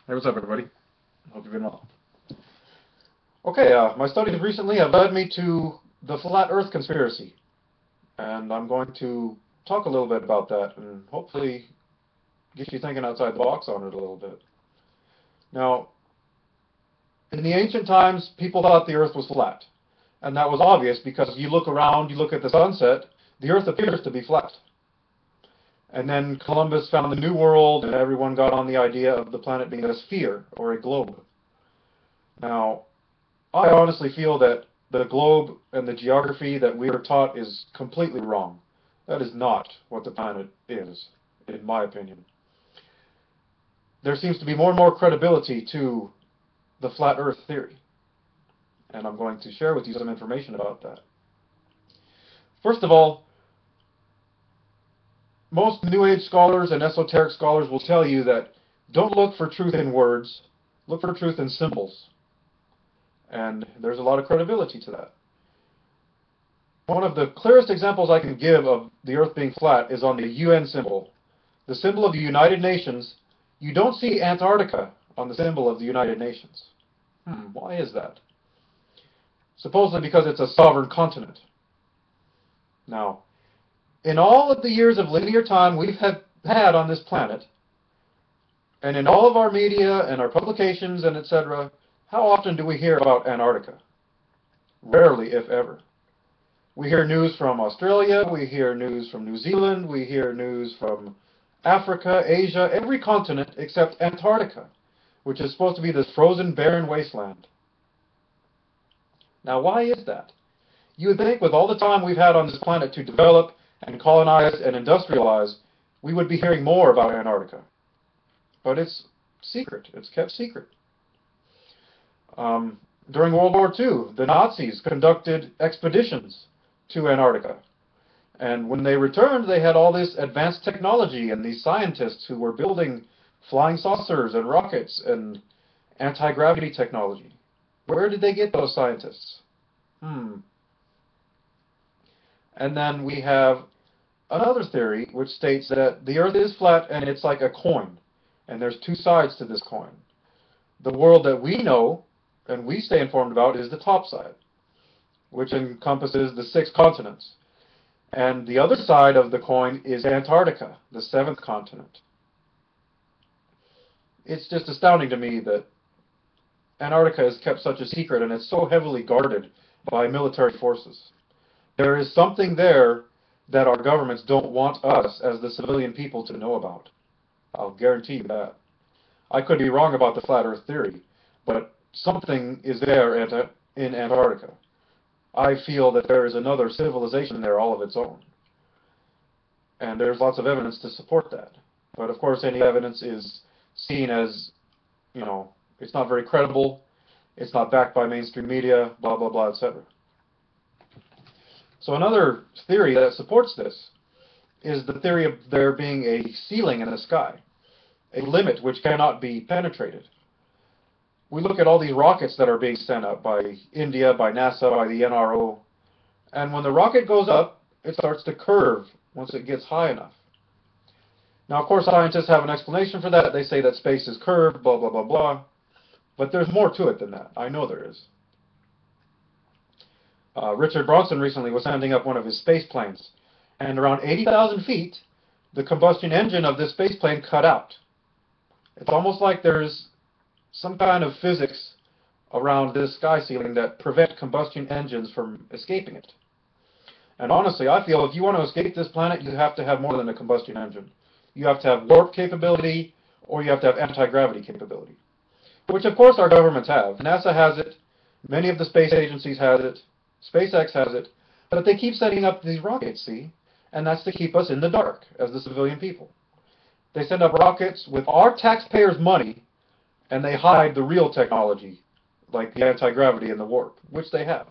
Hey, what's up, everybody? Hope you've been well. Okay, my studies recently have led me to the flat Earth conspiracy, and I'm going to talk a little bit about that and hopefully get you thinking outside the box on it a little bit. Now, in the ancient times, people thought the Earth was flat, and that was obvious because you look around, you look at the sunset, the Earth appears to be flat. And then Columbus found the New World, and everyone got on the idea of the planet being a sphere or a globe. Now, I honestly feel that the globe and the geography that we are taught is completely wrong. That is not what the planet is, in my opinion. There seems to be more and more credibility to the flat Earth theory, and I'm going to share with you some information about that. First of all, most New Age scholars and esoteric scholars will tell you that don't look for truth in words, look for truth in symbols. And there's a lot of credibility to that. One of the clearest examples I can give of the Earth being flat is on the UN symbol. The symbol of the United Nations. You don't see Antarctica on the symbol of the United Nations. Why is that? Supposedly because it's a sovereign continent. Now, in all of the years of linear time we've had on this planet, and in all of our media and our publications and etc., how often do we hear about Antarctica? Rarely, if ever. We hear news from Australia, we hear news from New Zealand, we hear news from Africa, Asia, every continent except Antarctica, which is supposed to be this frozen, barren wasteland. Now, why is that? You would think with all the time we've had on this planet to develop and colonize and industrialize, we would be hearing more about Antarctica. But it's secret. It's kept secret. During World War II, the Nazis conducted expeditions to Antarctica. And when they returned, they had all this advanced technology and these scientists who were building flying saucers and rockets and anti-gravity technology. Where did they get those scientists? And then we have another theory which states that the Earth is flat and it's like a coin. And there's two sides to this coin. The world that we know and we stay informed about is the top side, which encompasses the 6 continents. And the other side of the coin is Antarctica, the 7th continent. It's just astounding to me that Antarctica is kept such a secret and it's so heavily guarded by military forces. There is something there that our governments don't want us as the civilian people to know about. I'll guarantee you that. I could be wrong about the flat Earth theory, but something is there in Antarctica. I feel that there is another civilization there all of its own. And there's lots of evidence to support that. But of course any evidence is seen as, it's not very credible, it's not backed by mainstream media, blah, blah, blah, etc. So another theory that supports this is the theory of there being a ceiling in the sky, a limit which cannot be penetrated. We look at all these rockets that are being sent up by India, by NASA, by the NRO, and when the rocket goes up, it starts to curve once it gets high enough. Now, of course, scientists have an explanation for that. They say that space is curved, blah, blah, blah, blah. But there's more to it than that. I know there is. Richard Branson recently was sending up one of his space planes, and around 80,000 feet, the combustion engine of this space plane cut out. It's almost like there's some kind of physics around this sky ceiling that prevent combustion engines from escaping it. And honestly, I feel if you want to escape this planet, you have to have more than a combustion engine. You have to have warp capability, or you have to have anti-gravity capability, which of course our governments have. NASA has it, many of the space agencies have it, SpaceX has it, but they keep setting up these rockets, see? And that's to keep us in the dark as the civilian people. They send up rockets with our taxpayers' money, and they hide the real technology, like the anti-gravity and the warp, which they have.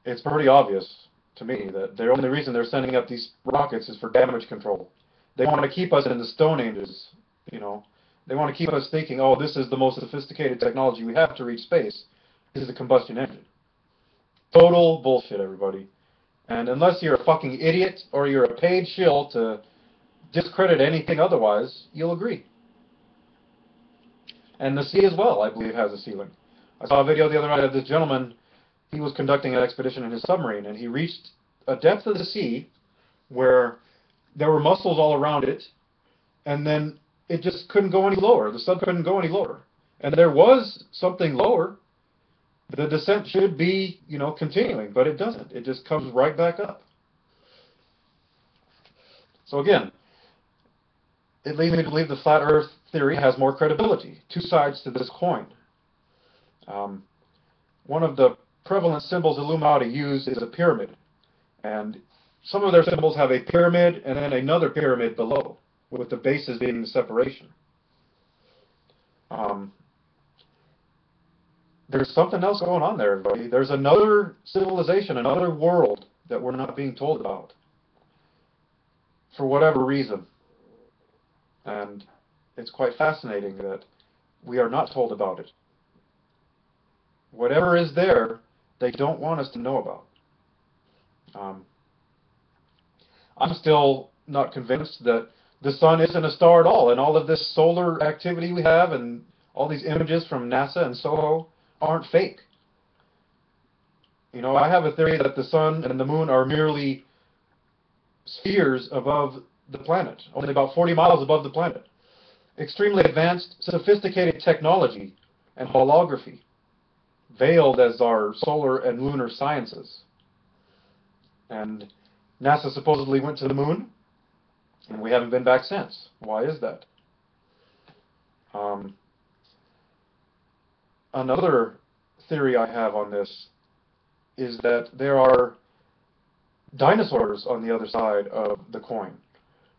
It's pretty obvious to me that the only reason they're sending up these rockets is for damage control. They want to keep us in the Stone Ages, They want to keep us thinking, oh, this is the most sophisticated technology we have to reach space. This is a combustion engine. Total bullshit, everybody. And unless you're a fucking idiot or you're a paid shill to discredit anything otherwise, you'll agree. And the sea as well, I believe, has a ceiling. I saw a video the other night of this gentleman. He was conducting an expedition in his submarine, and he reached a depth of the sea where there were mussels all around it, and then it just couldn't go any lower. The sub couldn't go any lower. And there was something lower. The descent should be, continuing, but it doesn't. It just comes right back up. So again, it leads me to believe the flat Earth theory has more credibility. Two sides to this coin. One of the prevalent symbols Illuminati use is a pyramid. And some of their symbols have a pyramid and then another pyramid below, with the bases being the separation. There's something else going on there, everybody. There's another civilization, another world that we're not being told about, for whatever reason. And it's quite fascinating that we are not told about it. Whatever is there, they don't want us to know about. I'm still not convinced that the sun isn't a star at all, and all of this solar activity we have and all these images from NASA and SOHO aren't fake. I have a theory that the sun and the moon are merely spheres above the planet, only about 40 miles above the planet. Extremely advanced, sophisticated technology and holography, veiled as our solar and lunar sciences. And NASA supposedly went to the moon, and we haven't been back since. Why is that? Another theory I have on this is that there are dinosaurs on the other side of the coin.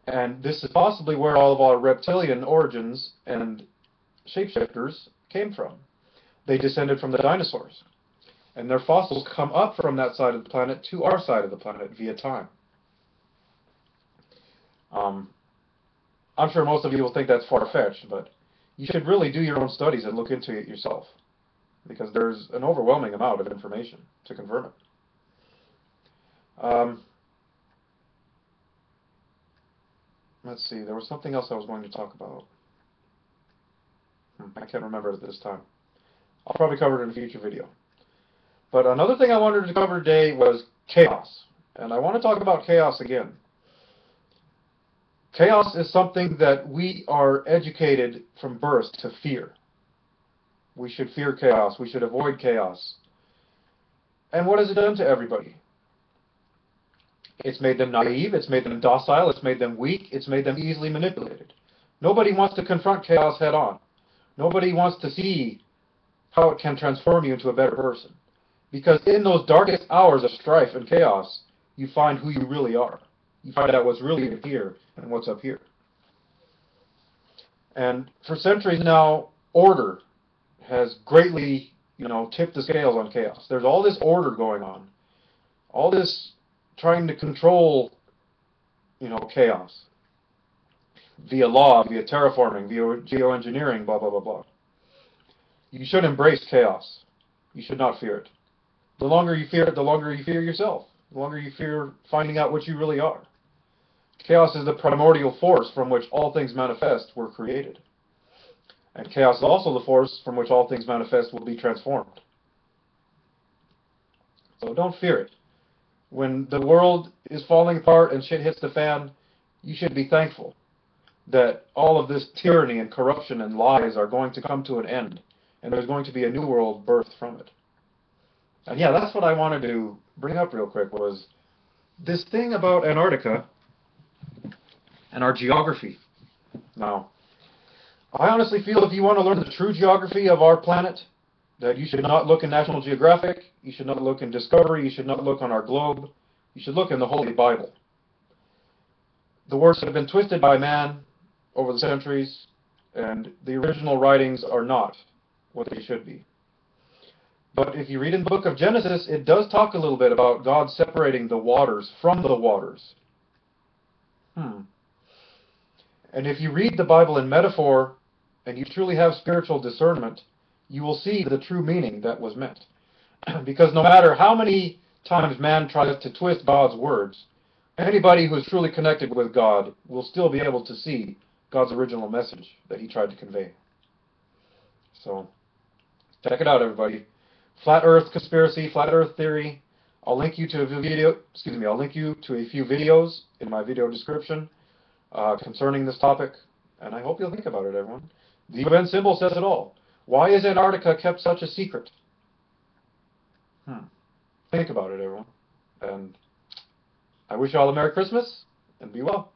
And this is possibly where all of our reptilian origins and shapeshifters came from. They descended from the dinosaurs. And their fossils come up from that side of the planet to our side of the planet via time. I'm sure most of you will think that's far-fetched, but you should really do your own studies and look into it yourself, because there's an overwhelming amount of information to confirm it. Let's see, there was something else I was going to talk about. I can't remember it at this time. I'll probably cover it in a future video. But another thing I wanted to cover today was chaos. And I want to talk about chaos again. Chaos is something that we are educated from birth to fear. We should fear chaos. We should avoid chaos. And what has it done to everybody? It's made them naive, it's made them docile, it's made them weak, it's made them easily manipulated. Nobody wants to confront chaos head on. Nobody wants to see how it can transform you into a better person. Because in those darkest hours of strife and chaos, you find who you really are. You find out what's really here and what's up here. And for centuries now, order has greatly, tipped the scales on chaos. There's all this order going on. All this trying to control, chaos. Via law, via terraforming, via geoengineering, blah, blah, blah, blah. You should embrace chaos. You should not fear it. The longer you fear it, the longer you fear yourself. The longer you fear finding out what you really are. Chaos is the primordial force from which all things manifest were created. And chaos is also the force from which all things manifest will be transformed. So don't fear it. When the world is falling apart and shit hits the fan, you should be thankful that all of this tyranny and corruption and lies are going to come to an end, and there's going to be a new world birthed from it. And yeah, that's what I wanted to bring up real quick, was this thing about Antarctica and our geography. Now, I honestly feel if you want to learn the true geography of our planet, that you should not look in National Geographic, you should not look in Discovery, you should not look on our globe, you should look in the Holy Bible. The words have been twisted by man over the centuries, and the original writings are not what they should be. But if you read in the book of Genesis, it does talk a little bit about God separating the waters from the waters. And if you read the Bible in metaphor, and you truly have spiritual discernment, you will see the true meaning that was meant. Because no matter how many times man tries to twist God's words, anybody who is truly connected with God will still be able to see God's original message that he tried to convey. So check it out, everybody. Flat Earth conspiracy, flat Earth theory. I'll link you to a video. Excuse me. I'll link you to a few videos in my video description concerning this topic, and I hope you'll think about it, everyone. The UN symbol says it all. Why is Antarctica kept such a secret? Think about it, everyone. And I wish you all a Merry Christmas, and be well.